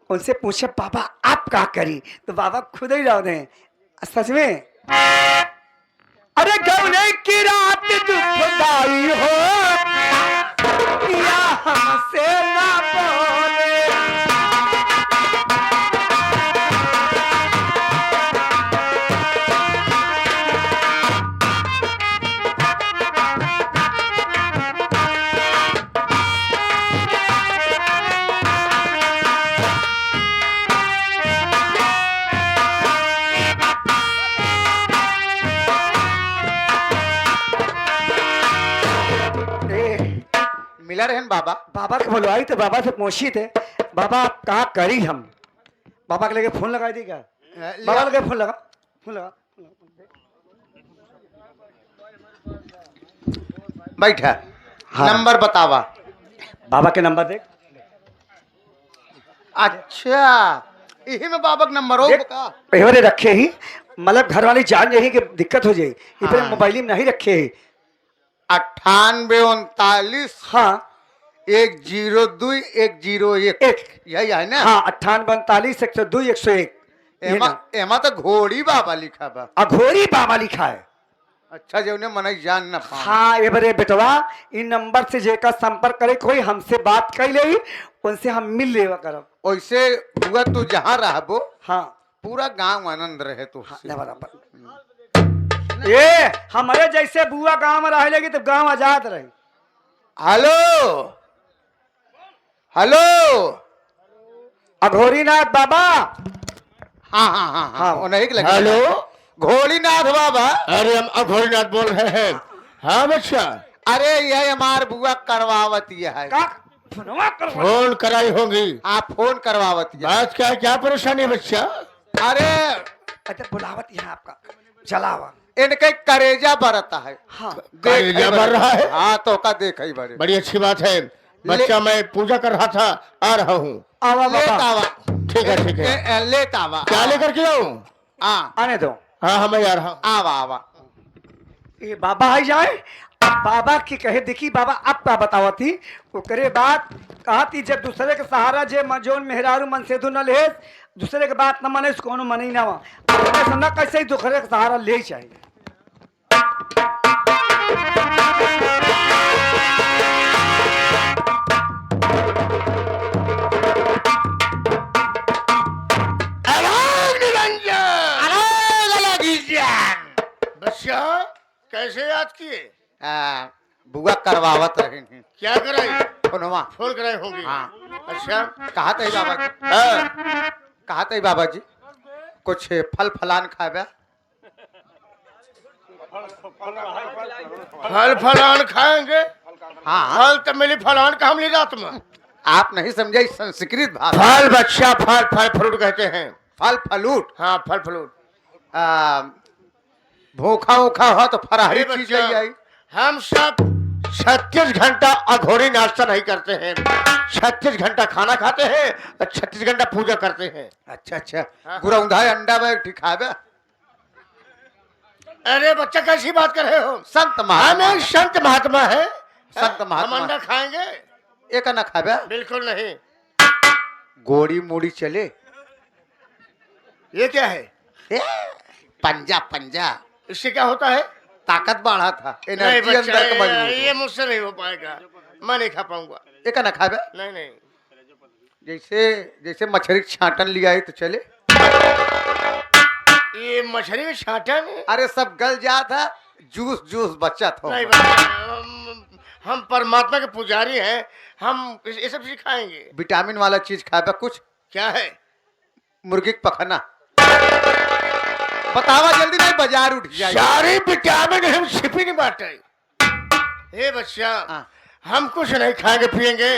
उनसे पूछे बाबा आप क्या करी, तो बाबा खुद ही रह दें सच में। अरे गौने की रात दुखदाई हो या हमसे ना बोले। मिला रहन बाबा। बाबा के बुलवाई तो बाबा से पूछी थे बाबा आप कहाँ करी हम। बाबा के लगे फोन लगा दी क्या? बाबा लगे फोन लगा, फोन लगा। बैठा। हाँ। नंबर बतावा। बाबा के नंबर देख। अच्छा यही में बाबा का नंबर हो का? पेहरे रखे ही, मतलब घर वाली जान यही कि दिक्कत हो जाए, इतने हाँ। मोबाइल में नहीं रखे ही। 98 39 हाँ 102 101 यही है ना? हाँ 98 39 102 101। एमा तो घोड़ी बाबा लिखा बा। अघोरी बाबा लिखा है। अच्छा जो उन्हें मन जान ना पाऊं। हाँ ये बरे बेटवा इन नंबर से जेका संपर्क करे कोई हमसे बात कर ले उनसे हम मिल लेवा करब। वैसे हुआ तू जहाँ रहबो हाँ पूरा गांव आनंद रहे तो बराबर। ये हमारे जैसे बुआ गांव में रह लेगी तो गांव आजाद रहे। हेलो हेलो अघोरीनाथ बाबा। हाँ हाँ हाँ हाँ वो नहीं लगे। हेलो घोड़ीनाथ बाबा। अरे हम अघोरीनाथ बोल रहे हैं। हाँ बच्चा अरे यह हमार बुआ करवावती है। फोन कराई होगी। आप फोन करवावती है। बात क्या है, क्या परेशानी है बच्चा? अरे अच्छा बुलावत यहाँ आपका चलावा। इनके करेजा बरता है। हाँ कलेजा भर रहा है। हाँ तो का देख ही बड़े बड़ी अच्छी बात है बच्चा, मैं पूजा कर रहा था, आ रहा हूँ। आवा ले बाबा तावा। ठीक है ठीक है। ले तावा। क्या लेकर के आऊँ? हाँ आने दो। हाँ हाँ मैं आ रहा हूँ। आवा आवा। ये बाबा आई जाए बाबा की कहे देखी बाबा अब क्या बतावा थी वो करे बात कहा थी जब दूसरे के सहारा जे जोन मेहरारू मन से न ले दूसरे के बात न माने कौन मनी ना समझा कैसे ही दूसरे के सहारा ले चाहिए। बच्चा कैसे याद किए? बुआ करवावत रहे हैं। क्या कराई? फोनवा फोन कराई होगी। हाँ। अच्छा कहा थे बाबा जी? कहा थे बाबा जी कुछ फल फलान खावे? फल फलान खाएंगे? हाँ फल तो मिली, फलान का हम ली रात में। आप नहीं समझे संस्कृत भाषा। फल बच्चा, फल फल फ्रूट कहते हैं। फल फलूट। हाँ फल फ्रूट। भूखा उखा हो तो फरारी अरे चीज बच्चा, आई। हम सब 36 घंटा अघोरी नाश्ता नहीं करते हैं। 36 घंटा खाना खाते हैं और 36 घंटा पूजा करते हैं। अच्छा अच्छा गुरौंधा अंडा में खावे? अरे बच्चा कैसी बात कर रहे हो? संत हम महात्मा। एक संत महात्मा है। संत हम महात्मा। अंडा खाएंगे? एक ना खावे? बिल्कुल नहीं। गोड़ी मूड़ी चले। ये क्या है? ए, पंजा पंजा इससे क्या होता है? ताकत बढ़ा था। नहीं एनर्जी बच्चा, अंदर का मजबूत ये मुझसे नहीं हो पाएगा। मैं नहीं खा पाऊंगा। एक ना खावे? नहीं नहीं। जैसे जैसे मछली छाटन लिया है तो चले। ये मछली में छाटन? अरे सब गल जा था, जूस जूस बच्चा था। नहीं बच्चा, हम परमात्मा के पुजारी हैं, हम ये सब सिखाएंगे। विटामिन वाला चीज खावे कुछ? क्या है? मुर्गी का पखना बतावा जल्दी, नहीं बाजार उठ जाए। सारे विटामिन हम छिपी नहीं बांटे। हे बच्चा, हाँ। हम कुछ नहीं खाएंगे पिएंगे,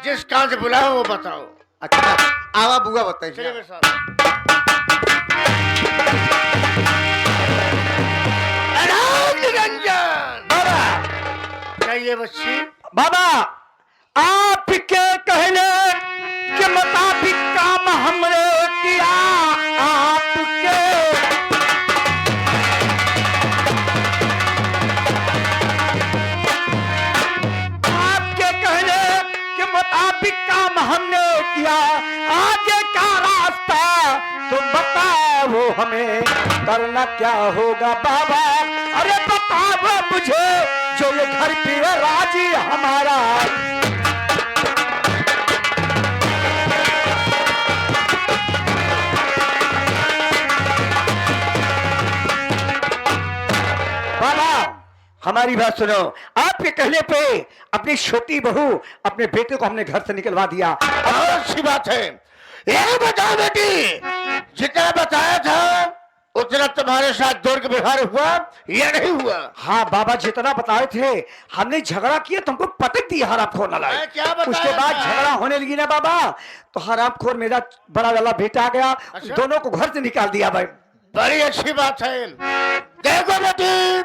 जिस काम से बुलाओ वो बताओ। अच्छा आवा बुआ चलिए बताइए। मेरे साथ। निरंजन बाबा चाहिए बच्ची। बाबा आपके कहले के मुताबिक काम हमरे किया आपके आपके कहले के मुताबिक काम हमने किया आगे का रास्ता तुम बताओ हमें, करना क्या होगा बाबा, अरे बताओ मुझे, जो ये घर पे राजी हमारा। बाबा हमारी बात सुनो, आपके कहने पे अपनी छोटी बहू अपने बेटे को हमने घर से निकलवा दिया। और अच्छी बात है। ये बताओ बेटी, जितना बताया था उतना तुम्हारे साथ दुर्ग व्यवहार हुआ या नहीं हुआ? हाँ बाबा जितना बताए थे, हमने झगड़ा किया, तुमको पटक दिया हरामखोर मैं नालायक। क्या बताया उसके बाद था? झगड़ा होने लगी ना बाबा, तो हरामखोर मेरा बड़ा वाला बेटा आ गया, अच्छा? दोनों को घर से निकाल दिया भाई। बड़ी अच्छी बात है। देखो बेटी,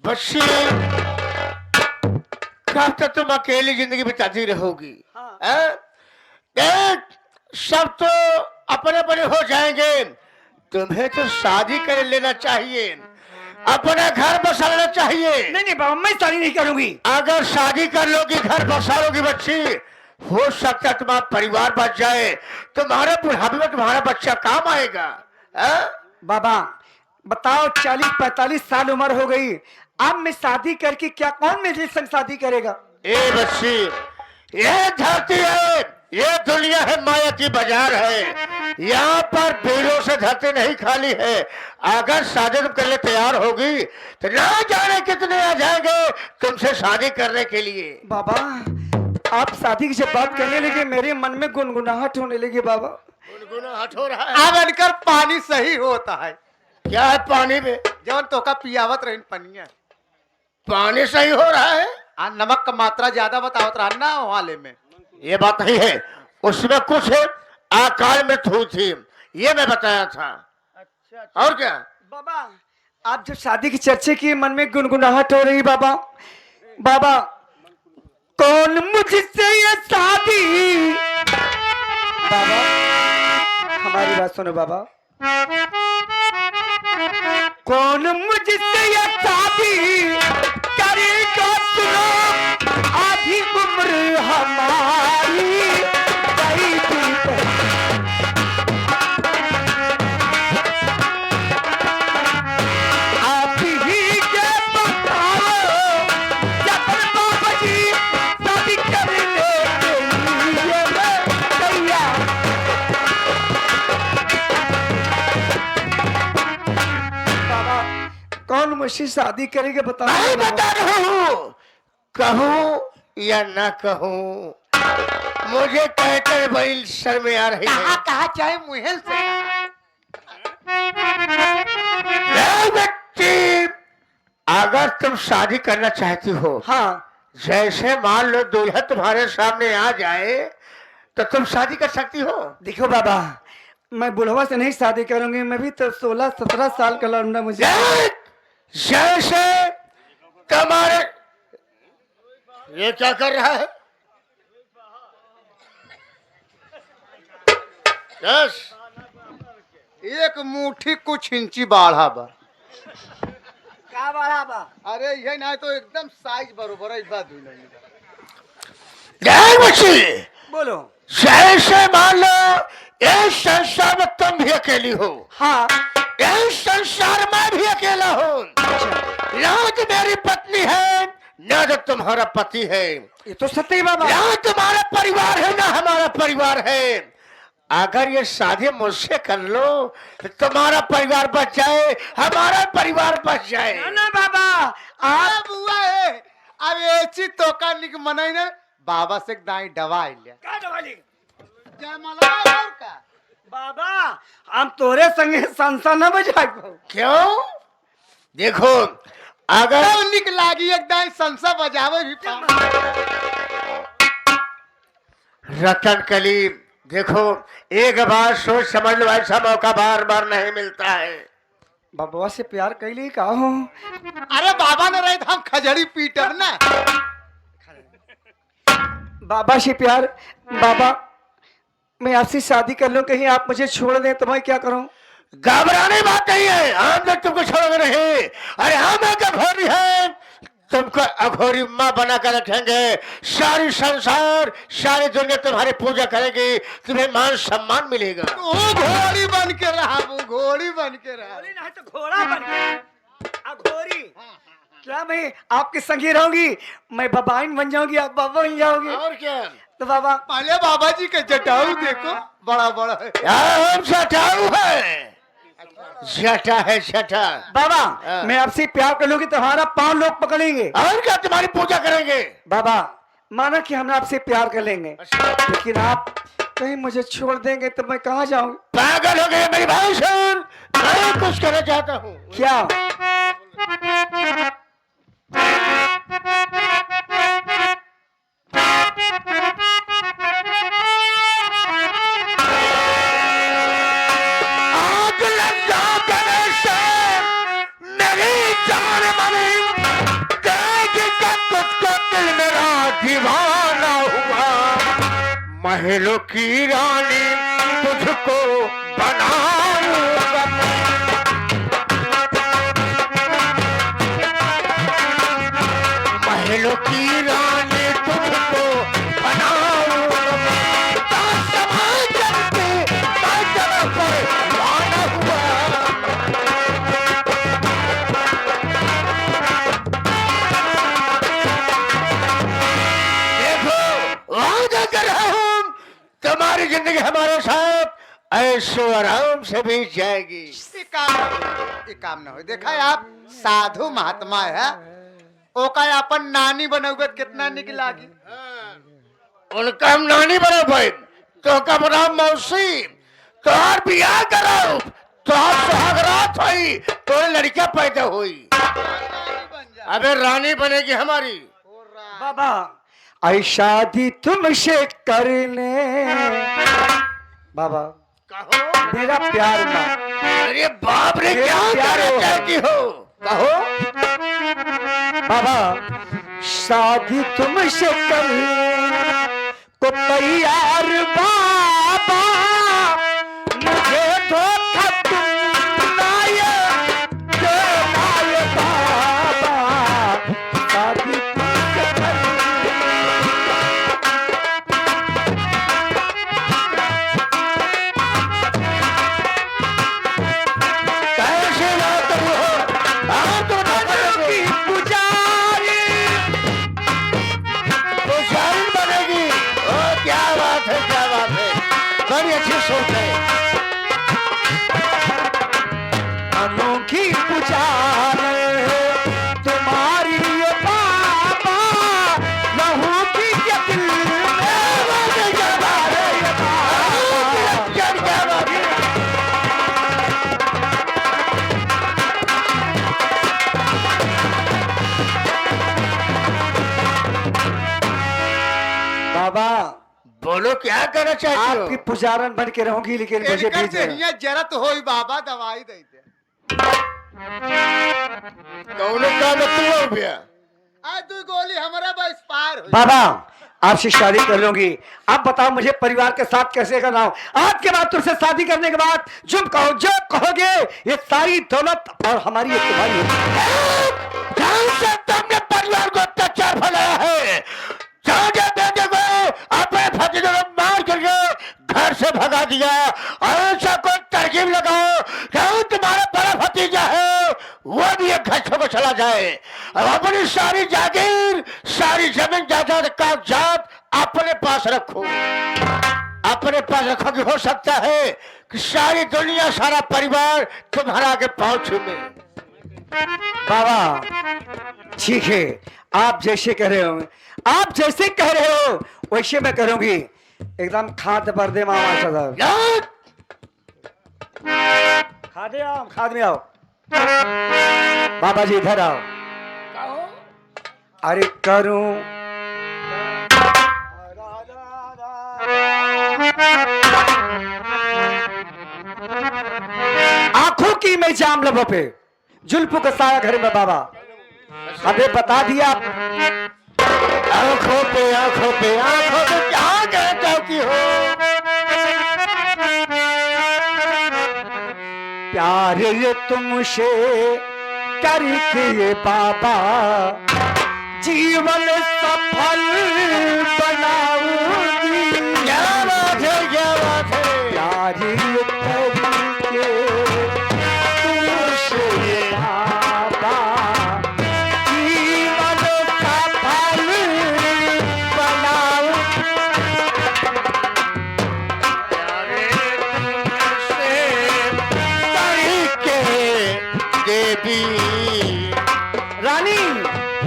बच्ची कब तक तुम अकेली जिंदगी बिताती रहोगी? हाँ। हैं? देख, सब तो अपने अपने हो जाएंगे, तुम्हें तो शादी कर लेना चाहिए, अपना घर बसा लेना चाहिए। नहीं नहीं बाबा, मैं शादी नहीं करूंगी। अगर शादी कर लोगी, घर बसा लोगी बच्ची, हो सकता है तुम्हारा परिवार बच जाए, तुम्हारे बुढ़ापे में तुम्हारा बच्चा काम आएगा। हैं? बाबा बताओ, 40-45 साल उम्र हो गई, अब मैं शादी करके क्या, कौन मेरे संग शादी करेगा? ए बच्ची, ये धरती है, ये दुनिया है, माया की बाजार है, यहाँ पर भीड़ों से धरती नहीं खाली है। अगर शादी तुम करने तैयार होगी तो ना जाने कितने आ जाएंगे तुमसे शादी करने के लिए। बाबा आप शादी की जब बात करने लगे, मेरे मन में गुनगुनाहट होने लगी बाबा। गुनगुनाहट हो रहा है? अब इनकर पानी सही होता है, क्या है पानी में? जवन तोका पियावत रही पनिया, पानी सही हो रहा है? नमक का मात्रा ज्यादा बतावत रहा ना वाले में। ये बात नहीं है, उसमें कुछ आकार में थू थी, ये मैं बताया था। अच्छा और क्या? बाबा आप जब शादी की चर्चा की, मन में गुनगुनाहट हो रही बाबा। बाबा कौन मुझसे ये शादी, बाबा हमारी बात सुनो बाबा, कौन मुझसे ये शादी करेगा, सुनो आधी उम्र हमारी गई थी। आप ही के बताओ, जब बाबा जी शादी करने के लिए मैं तैयार। बाबा कौन मुझसे शादी करेगा बताओ मैं बाबा। बता रहा हूँ, कहूँ या ना कहूँ, मुझे कहते बड़ी शर्म आ रही है। कहा चाहे मुहेल से ए बच्ची, अगर तुम शादी करना चाहती हो, हाँ जैसे मान लो दूल्हा तुम्हारे सामने आ जाए तो तुम शादी कर सकती हो। देखो बाबा, मैं बुढ़वा से नहीं शादी करूंगी, मैं भी तो 16-17 साल का लौंडा मुझे। देख, जैसे तुम्हारे, ये क्या कर रहा है? यस, एक मुट्ठी कुछ इंची बाढ़ा बा। का बाढ़ा बा? अरे ये ना तो एकदम साइज बरोबर है, बात हुई नहीं। देख बच्ची, बोलो। जैसे मान लो इस संसार में तुम भी अकेली हो, हाँ इस संसार में भी अकेला हूँ, ना तो मेरी पत्नी है, ना तो तुम्हारा पति है, ये तो सत्य है बाबा। ना तुम्हारा परिवार है, ना हमारा परिवार है। अगर ये शादी मुझसे कर लो तो तुम्हारा परिवार बच जाए, हमारा परिवार बच जाए। ना बाबा आप अब हुआ है, अब ऐसी तो का निक मनाई ने बाबा से दाई दवाई ले का दवाली? जय मला और का बाबा हम तोरे संगे संसा न बजाई। क्यों? देखो, अगर सब निक लागी एक दाई संसा बजावे भी रतन कली, देखो एक बार सोच समझ लो, ऐसा मौका बार बार नहीं मिलता है। बाबा से प्यार कैली का हो? अरे बाबा ने रहे हम खजड़ी पीटर ना। बाबा से प्यार, बाबा मैं आपसे शादी कर लूं, कहीं आप मुझे छोड़ दें तो मैं क्या करूं? घबराने बात नहीं है, हम लोग तुमको छोड़ोगे नहीं। अरे हम एक घोड़ी है, तुमको अघोरी माँ बना कर रखेंगे। सारी संसार सारी दुनिया तुम्हारी पूजा करेगी, तुम्हें मान सम्मान मिलेगा। वो घोड़ी बन के रहा, वो घोड़ी बन के रहा। घोड़ी नहीं तो घोड़ा बन गया। घोड़ी क्या मैं आपके संगी रहूंगी? मैं बबाइन बन जाऊंगी, आप बाबा बन जाओगे। और क्या? तो बाबा पहले बाबा जी का जटाऊ देखो, बड़ा बड़ा है। हम जटाऊ है, जटा है जटा। बाबा हाँ। मैं आपसे प्यार कर लूंगी तो हमारा 5 लोग पकड़ेंगे। और क्या तुम्हारी पूजा करेंगे? बाबा माना कि हम आपसे प्यार कर लेंगे, अच्छा। लेकिन आप कहीं मुझे छोड़ देंगे तो मैं कहाँ जाऊँ? पागल हो गए मेरी भाई सुन, मैं कुछ कहना चाहता हूँ। क्या? आग लग जाओ गणेश, मेरी जान मनी देगी का तुझको, दिल मेरा दीवाना हुआ। महलों की रानी तुझको बनाऊंगा, महलों की रानी तुझको बनाऊंगा। ताज समाजन के ताजन पर वाना हुआ। देखो वादा कर रहा हूं, तुम्हारी जिंदगी हमारे साथ ऐशो आराम से बीत जाएगी। ये काम ना हो। देखा है आप, साधु महात्मा है, ओका अपन नानी बनोगे कितना निक लागी। उनका हम नानी बनो भाई, तो का बनाओ मौसी, तो और बियाह करो, तो सुहागरात हुई, तो लड़कियां पैदा हुई। अबे रानी बनेगी हमारी। बाबा आई शादी तुमसे करने, बाबा कहो मेरा प्यार ना। अरे बाप रे, क्या प्यारे कहना चाहती हो? कहो। बाबा शादी तुमसे करने को तैयार बाबा, मुझे धोखा तुम लाए देना बाबा, शादी तुमसे करने। कैसे बात हो? आप तो बनेगी पुजारी पुजारी बनेगी। ओ क्या बात है, क्या बात है, बड़ी अच्छी सोच है। अनोखी पुजारी तुम्हारी ये बाबा, लहू की के दिल में जला रे ये बाबा। क्या बात है? बाबा बोलो क्या करना चाहती आपकी हो? पुजारन बन के रहूंगी, लेकिन मुझे इनका भेज देना। जहिया जरत होई बाबा दवाई देते। कौनो का मतलब भैया? आज तू गोली हमारा बस पार हुई। बाबा आपसे शादी कर लूंगी, आप बताओ मुझे परिवार के साथ कैसे करना हो? आज के बाद तुमसे शादी करने के बाद जो कहो, जो कहोगे, ये सारी दौलत और हमारी ये तुम्हारी होगी। जहाँ से तुमने परिवार को अत्याचार फैलाया है, जहाँ बेटे को अपने भतीजे को मार करके घर से भगा दिया, और ऐसा कोई तरकीब लगाओ कि तुम्हारा बड़ा भतीजा है वो भी एक घर छोड़ चला जाए, और अपनी सारी जागीर सारी जमीन जायदाद कागजात अपने पास रखो। अपने पास रखोगे, हो सकता है कि सारी दुनिया सारा परिवार तुम्हारा आगे पहुंच में। बाबा ठीक है, आप जैसे कह रहे हो, आप जैसे कह रहे हो वैसे मैं करूंगी। एकदम खाद पर दे मामा साहब, यार खादे आओ, खाद में आओ। बाबा जी इधर आओ। अरे करूं आंखों की मैं जाम लबों पे, जुल्फों का साया घर में बाबा, अबे बता दिया। आंखों पे क्या कहना चाहती हो? प्यार ये तुमसे करके ये बाबा, जीवन सफल बनाऊंगी। क्या बात है, क्या बात है। प्यारी करके तुमसे बाबा जीवन सफल बनाऊं। देवी रानी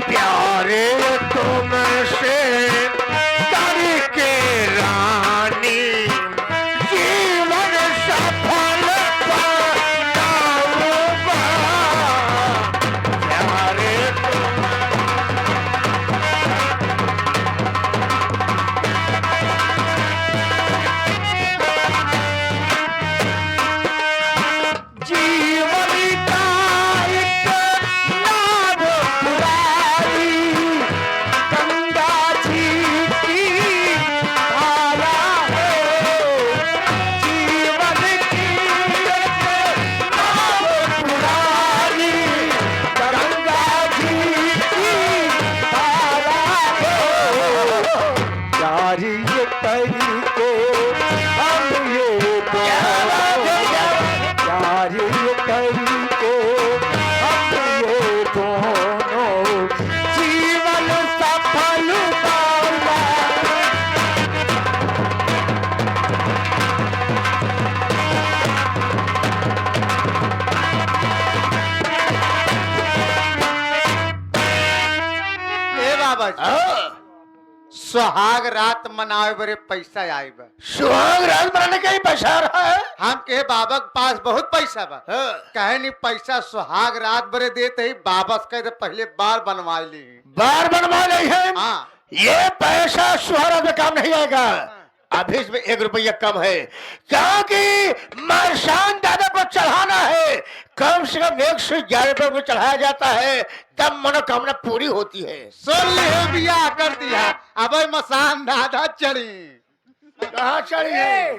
प्यारे तुमसे करके रानी जीवन सफल बनाऊंगा। प्यारे जीवन का एक नाव पुरानी गंगा जी की धारा है। जीवन की एक नाव पुरानी गंगा जी की धारा है। जारी ये तरीके हम ये यार ये करके हम ये दोनों जीवन सफल पाऊंगा। ए बाबा जी, सुहाग रात मनावे बरे पैसा आई बा। सुहाग रात बनाने का ही पैसा रहा है। हम के बाबा के पास बहुत पैसा बा। हाँ। कहे नहीं पैसा सुहाग रात बरे देते ही बाबा से कहे पहले बार बनवा ली। बार बनवा नहीं है। हाँ ये पैसा सुहाग में काम नहीं आएगा। अभी इसमें 1 रुपया कम है, क्योंकि मरसान दादा को चढ़ाना है। कम से कम 111 रुपये को चढ़ाया जाता है, तब मनोकामना पूरी होती है। सुन ले बिया कर दिया। अब मसान दादा चढ़ी। कहाँ चढ़ी है?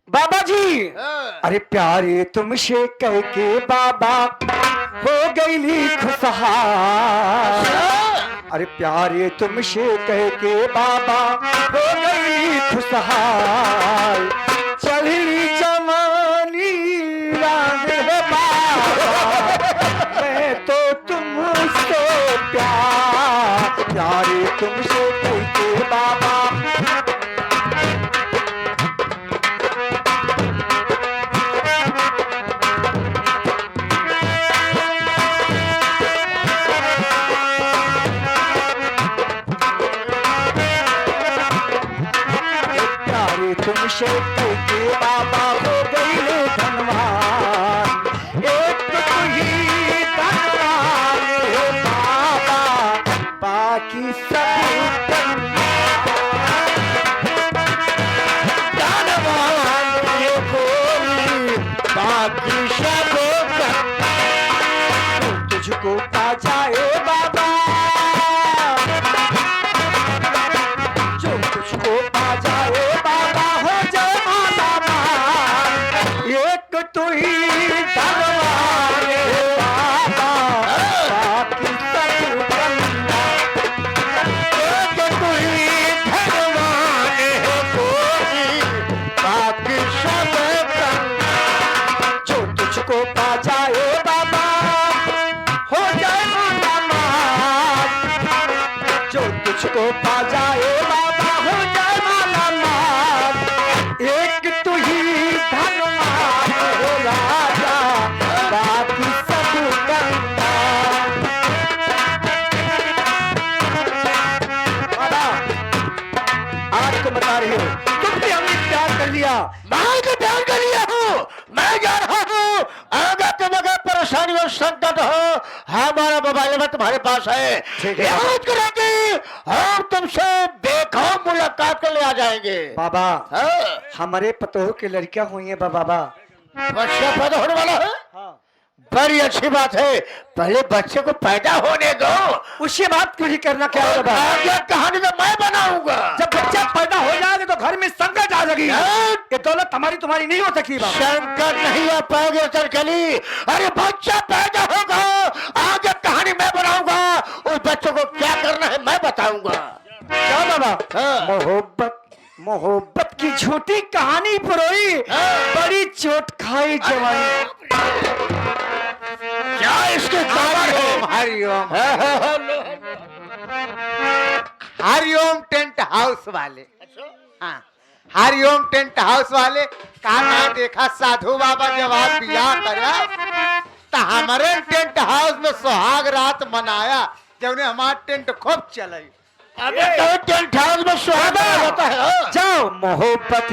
बाबा जी हाँ। अरे प्यारे तुमसे कह के बाबा हो गई खुशहाल। अरे प्यारे तुमसे कह के बाबा हो गई खुशहाल। चढ़ी जवानी राज है बाबा मैं तो तुमसे प्यारे तुमसे कह के बाबा तुमसे के बाबा हो गई धनवान। एक तू ही धनवान है बाबा बाकी सब धनवान ये कोई बाकी सब तुझको पा जाए बाबा जो तुझको पा जाए बाबा हो जाए माला मान। एक तू ही धनवान है बाबा बाकी सब गंगा। एक कोई धनवान है कोई बाकी सब गंगा। जो तुझको पा जाए बाबा हो जाए माला मान। जो तुझको पा जाए बाबा हो जाए माला मान। एक तू ही धनवान हो राजा बाकी सब गंगा। बाबा आज तो बता रही हो तुमने हमें प्यार कर लिया। मैं तो प्यार कर लिया हूँ। मैं जा रहा हूँ। अगर तुम अगर परेशानी और संकट हो, हमारा मोबाइल नंबर तुम्हारे पास है। ठीक है। याद करेंगे, हम तुमसे बेखौफ मुलाकात कर ले आ जाएंगे। बाबा हाँ। हमारे पतोह की लड़कियां हुई हैं बाबा। बच्चा पैदा होने वाला है। हाँ। बड़ी अच्छी बात है, पहले बच्चे को पैदा होने दो, उसके बाद कुछ करना क्या और होगा? आगे कहानी में मैं बनाऊंगा। जब बच्चा पैदा हो जाएगा तो घर में संकट आ जाएगी। ये दौलत हमारी तुम्हारी नहीं हो सकती बाबा। शंकर नहीं आ पाएंगे सरकली। अरे बच्चा पैदा होगा, आगे कहानी मैं बनाऊंगा, उस बच्चों को क्या करना है मैं बताऊंगा। क्या बाबा? हाँ। मोहब्बत मोहब्बत की झूठी कहानी पुरोई, बड़ी चोट खाई जवानी। क्या इसके पावर है? हरिओम हरिओम टेंट हाउस वाले। हाँ, हरिओम टेंट हाउस वाले कहा देखा साधु बाबा जब आप बियाह करा तो हमारे टेंट हाउस में सुहाग रात मनाया, जब हमारा टेंट खूब चलाई। अबे तो टेंट हाउस में सुहागा होता है। जाओ मोहब्बत